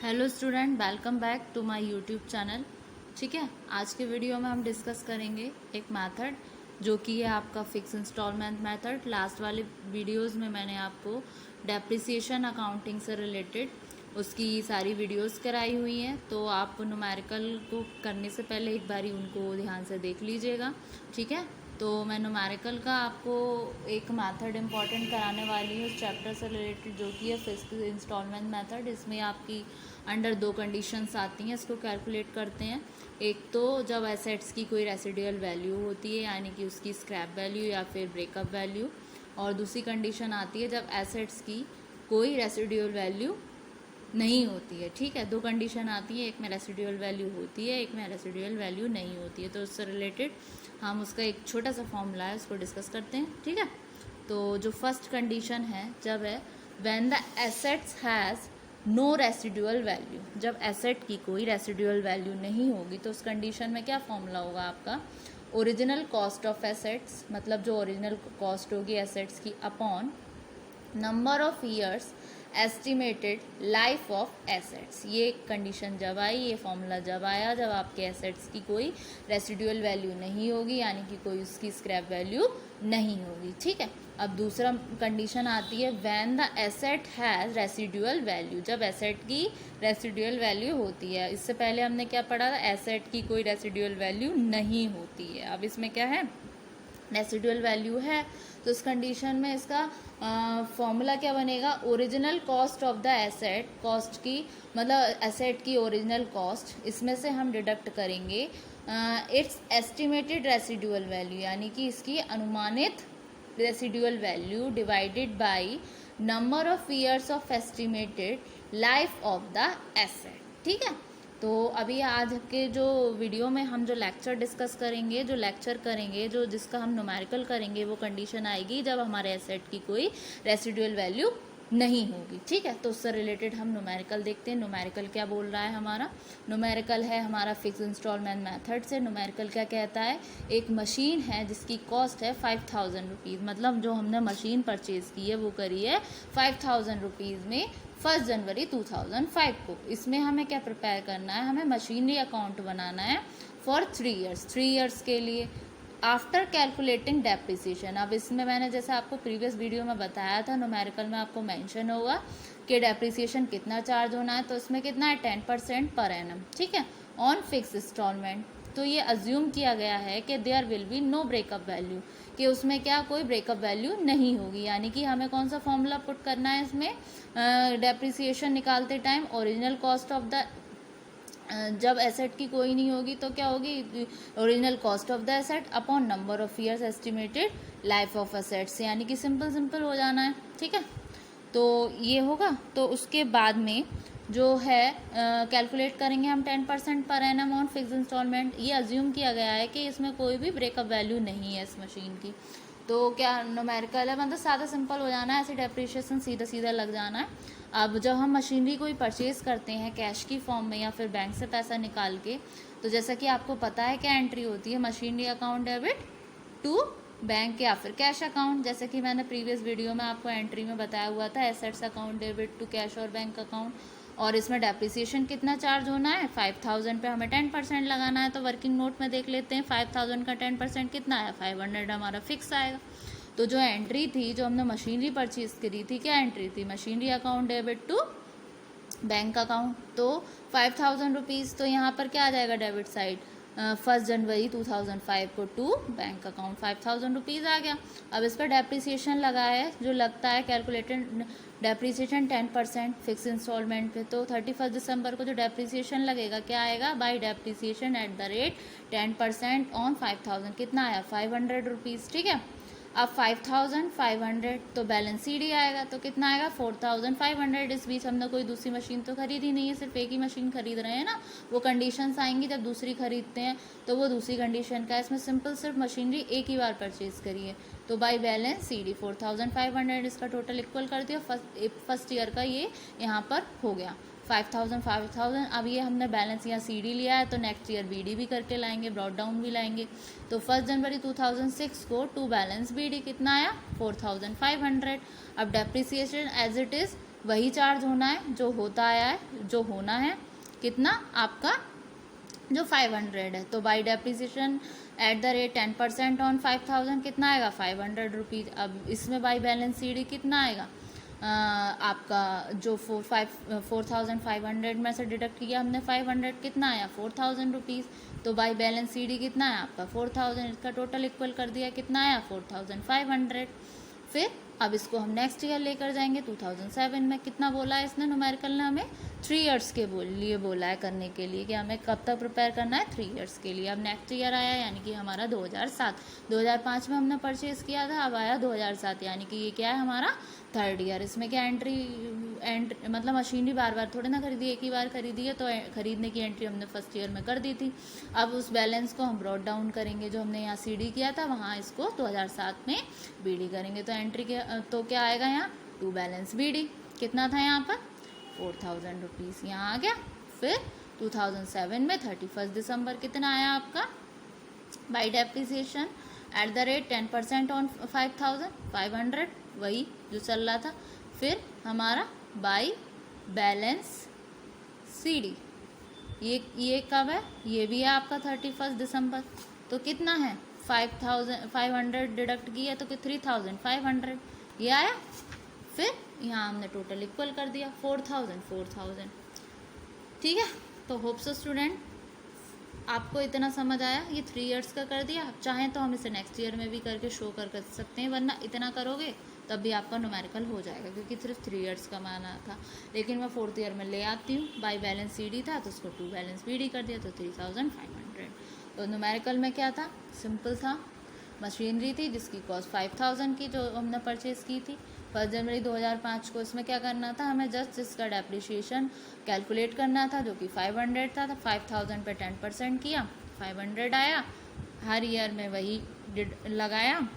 Hello student, welcome back to my YouTube channel. ठीक है, आज के वीडियो में हम डिस्कस करेंगे एक मेथड जो कि है आपका फिक्स इंस्टॉलमेंट मेथड। लास्ट वाले वीडियोस में मैंने आपको डेप्रिसिएशन अकाउंटिंग से रिलेटेड उसकी सारी वीडियोस कराई हुई हैं, तो आप न्यूमेरिकल को करने से पहले एक बारी उनको ध्यान से देख लीजिएगा। ठीक है, तो मैं न्यूमेरिकल का आपको एक मेथड इम्पॉर्टेंट कराने वाली हूँ उस चैप्टर से रिलेटेड, जो कि है फिक्स इंस्टॉलमेंट मेथड। इसमें आपकी अंडर दो कंडीशंस आती हैं, इसको कैलकुलेट करते हैं। एक तो जब एसेट्स की कोई रेसिडुअल वैल्यू होती है, यानी कि उसकी स्क्रैप वैल्यू या फिर ब्रेकअप वैल्यू, और दूसरी कंडीशन आती है जब एसेट्स की कोई रेसिडुअल वैल्यू नहीं होती है। ठीक है, दो कंडीशन आती है, एक में रेसिडुअल वैल्यू होती है, एक में रेसिडुअल वैल्यू नहीं होती है। तो उससे रिलेटेड हम उसका एक छोटा सा फॉर्मूला है, उसको डिस्कस करते हैं। ठीक है, तो जो फर्स्ट कंडीशन है जब है when the assets has no residual value, जब एसेट की कोई रेसिडुअल वैल्यू नहीं होगी तो उस कंडीशन में क्या फॉर्मूला होगा आपका, ओरिजिनल कॉस्ट ऑफ एसेट्स, मतलब जो ओरिजिनल कॉस्ट होगी एसेट्स की, upon number of years estimated life of assets. ये कंडीशन जब आई, ये फॉर्मूला जब आया, जब आपके एसेट्स की कोई रेसिडुअल वैल्यू नहीं होगी, यानी कि कोई उसकी स्क्रैप वैल्यू नहीं होगी। ठीक है, अब दूसरा कंडीशन आती है when the asset has residual value, जब एसेट की रेसिडुअल वैल्यू होती है। इससे पहले हमने क्या पढ़ा था, एसेट की कोई रेसिडुअल वैल्यू नहीं होती है। अब इसमें क्या है, रेसिडुअल वैल्यू है, तो इस कंडीशन में इसका फॉर्मूला क्या बनेगा, original cost of the asset, cost की मतलब एसेट की ओरिजिनल कॉस्ट, इसमें से हम डिडक्ट करेंगे इट्स एस्टिमेटेड रेसिडुअल वैल्यू, यानी कि इसकी अनुमानित residual value divided by number of years of estimated life of the asset. ठीक है, तो अभी आज के जो वीडियो में हम जो लेक्चर डिस्कस करेंगे, जो लेक्चर करेंगे, जो जिसका हम न्यूमेरिकल करेंगे, वो कंडीशन आएगी जब हमारे एसेट की कोई रेसिडुअल वैल्यू नहीं होगी। ठीक है, तो उससे रिलेटेड हम न्यूमेरिकल देखते हैं। न्यूमेरिकल क्या बोल रहा है हमारा, न्यूमेरिकल है हमारा फिक्स इंस्टॉलमेंट मेथड से। न्यूमेरिकल क्या कहता है, एक मशीन है जिसकी कॉस्ट है 5000 रुपीज़, मतलब जो हमने मशीन परचेज़ की है वो करी है 5000 रुपीज़ में 1 जनवरी 2005 को। इसमें हमें क्या प्रिपेयर करना है, हमें मशीनरी अकाउंट बनाना है फॉर 3 ईयर्स, 3 ईयर्स के लिए, आफ्टर कैलकुलेटिंग डेप्रिसिएशन। अब इसमें मैंने जैसे आपको प्रीवियस वीडियो में बताया था, न्यूमेरिकल में आपको मेंशन होगा कि डेप्रिसिएशन कितना चार्ज होना है, तो इसमें कितना है 10% पर एनम। ठीक है, ऑन फिक्स इंस्टॉलमेंट। तो ये अज्यूम किया गया है कि there will be no breakup value, कि उसमें क्या कोई ब्रेकअप वैल्यू नहीं होगी, यानी कि हमें कौन सा फॉर्मूला पुट करना है इसमें, डेप्रिसिएशन निकालते time original cost of the, जब एसेट की कोई नहीं होगी तो क्या होगी, original cost of the asset upon number of years estimated life of assets, यानी कि सिंपल सिंपल हो जाना है। ठीक है, तो ये होगा। तो उसके बाद में जो है कैलकुलेट करेंगे हम 10% per annum on fix instalment. ये अज्यूम किया गया है कि इसमें कोई भी ब्रेकअप वैल्यू नहीं है इस मशीन की। तो क्या न्यूमेरिकल है, मतलब सादा सिंपल हो जाना है, ऐसे डेप्रिसिएशन सीधा सीधा लग जाना है। अब जब हम मशीनरी कोई परचेज़ करते हैं कैश की फॉर्म में या फिर बैंक से पैसा निकाल के, तो जैसा कि आपको पता है क्या एंट्री होती है, machinery account debit to bank या फिर कैश अकाउंट। जैसे कि मैंने प्रीवियस वीडियो में आपको एंट्री में बताया हुआ था, assets account debit to cash और बैंक अकाउंट। और इसमें डेप्रिसिएशन कितना चार्ज होना है, 5000 पे हमें 10% लगाना है। तो वर्किंग नोट में देख लेते हैं, 5000 का 10% कितना है, 500 हमारा फिक्स आएगा। तो जो एंट्री थी, जो हमने मशीनरी परचेज करी थी, क्या एंट्री थी, machinery account debit to bank account. तो 5000 रुपीज़, तो यहाँ पर क्या आ जाएगा डेबिट साइड, 1 जनवरी 2005 को टू बैंक अकाउंट 5000 रुपीज़ आ गया। अब इस पर डेप्रिसिएशन लगा है, जो लगता है कैलकुलेटेड डेप्रिसिएशन 10% फिक्स इंस्टॉलमेंट पे। तो 31 दिसंबर को जो डेप्रिसिएशन लगेगा क्या आएगा, by depreciation at the rate 10% on 5000, कितना आया 500 रुपीज़। ठीक है, अब 5500 तो बैलेंस सी डी आएगा, तो कितना आएगा 4500। इस बीच हमने कोई दूसरी मशीन तो खरीदी नहीं है, सिर्फ एक ही मशीन खरीद रहे हैं ना। वो कंडीशंस आएंगी जब दूसरी खरीदते हैं, तो वो दूसरी कंडीशन का है। इसमें सिंपल सिर्फ मशीनरी एक ही बार परचेज करी है, तो बाई बैलेंस सी डी 4500 इसका टोटल इक्वल कर दिया। फर्स्ट ईयर का ये यहाँ पर हो गया 5000। अब ये हमने बैलेंस यहाँ सी डी लिया है, तो नेक्स्ट ईयर बी डी भी करके लाएंगे, ब्रॉड डाउन भी लाएंगे। तो 1 जनवरी 2006 को टू बैलेंस बी डी कितना आया 4500। अब डेप्रिसिएशन एज इट इज़ वही चार्ज होना है जो होता आया है, जो होना है कितना आपका जो 500 है। तो by depreciation at the rate 10% on 5000 कितना आएगा 500 रुपीज़। अब इसमें बाई बैलेंस CD कितना आएगा आपका जो 4500 में से डिडक्ट किया हमने 500 कितना आया 4000 रुपीज़। तो बाई बैलेंस CD कितना है आपका 4000, इसका टोटल इक्वल कर दिया कितना आया 4500। फिर अब इसको हम नेक्स्ट ईयर लेकर जाएंगे 2007 में। कितना बोला है इसने न्यूमेरिकल ने हमें 3 इयर्स के लिए बोला है करने के लिए कि हमें कब तक प्रिपेयर करना है 3 इयर्स के लिए। अब नेक्स्ट ईयर आया यानी कि हमारा 2007। 2005 में हमने परचेज़ किया था, अब आया 2007 यानी कि ये क्या है हमारा 3rd ईयर। इसमें क्या मतलब मशीनरी बार बार थोड़े ना खरीदी, एक ही बार खरीदी है, तो खरीदने की एंट्री हमने 1st ईयर में कर दी थी। अब उस बैलेंस को हम ब्रॉड डाउन करेंगे, जो हमने यहाँ CD किया था वहाँ इसको 2007 में BD करेंगे। तो एंट्री के तो क्या आएगा यहाँ टू बैलेंस BD कितना था यहाँ पर 4000 रुपीज़ यहाँ आ गया। फिर 2007 में 31 दिसंबर कितना आया आपका by depreciation at the rate 10% on 5500 वही जो चल रहा था। फिर हमारा बाई बैलेंस CD ये कब है, ये भी है आपका 31 दिसंबर। तो कितना है 500 डिडक्ट किया तो 3500 ये आया। फिर यहाँ हमने टोटल इक्वल कर दिया 4000। ठीक है, तो होप सो स्टूडेंट आपको इतना समझ आया। ये 3 इयर्स का कर दिया, आप चाहें तो हम इसे नेक्स्ट ईयर में भी करके शो कर सकते हैं, वरना इतना करोगे तब भी आपका न्यूमेरिकल हो जाएगा क्योंकि सिर्फ 3 इयर्स का माना था। लेकिन मैं 4th ईयर में ले आती हूँ, बाई बैलेंस CD था तो उसको टू बैलेंस BD कर दिया तो 3500। तो न्यूमेरिकल में क्या था, सिंपल था, मशीनरी थी जिसकी कॉस्ट 5000 की जो हमने परचेज़ की थी 1 जनवरी 2005 को। इसमें क्या करना था, हमें जस्ट इसका डेप्रिशिएशन कैलकुलेट करना था जो कि 500 था। 5000 पे 10% किया 500 आया। हर ईयर में वही लगाया।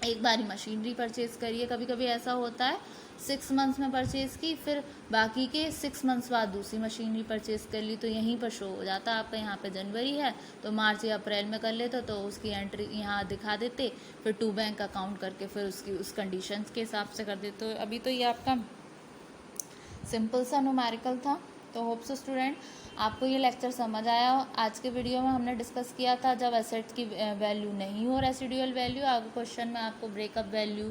एक बार ही मशीनरी परचेज़ करिए, कभी कभी ऐसा होता है 6 मंथ्स में परचेज़ की, फिर बाकी के 6 मंथ्स बाद दूसरी मशीनरी परचेज़ कर ली, तो यहीं पर शो हो जाता है आपका। यहाँ पे जनवरी है तो मार्च या अप्रैल में कर लेते तो उसकी एंट्री यहाँ दिखा देते, फिर 2 बैंक अकाउंट करके फिर उसकी उस कंडीशंस के हिसाब से कर देते। तो अभी तो ये आपका सिंपल सा न्यूमेरिकल था। तो होप सो स्टूडेंट आपको ये लेक्चर समझ आया हो। आज के वीडियो में हमने डिस्कस किया था जब एसेट्स की वैल्यू नहीं हो रेसिडुअल वैल्यू, आपको क्वेश्चन में आपको ब्रेकअप वैल्यू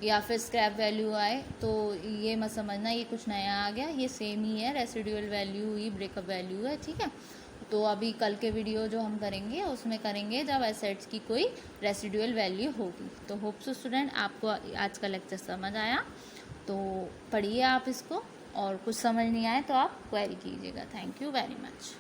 या फिर स्क्रैप वैल्यू आए तो ये मत समझना ये कुछ नया आ गया, ये सेम ही है, रेसिडुअल वैल्यू ही ब्रेकअप वैल्यू है। ठीक है, तो अभी कल के वीडियो जो हम करेंगे उसमें करेंगे जब एसेट्स की कोई रेसिडुअल वैल्यू होगी। तो होप सो स्टूडेंट आपको आज का लेक्चर समझ आया, तो पढ़िए आप इसको, और कुछ समझ नहीं आए तो आप क्वेरी कीजिएगा। Thank you very much.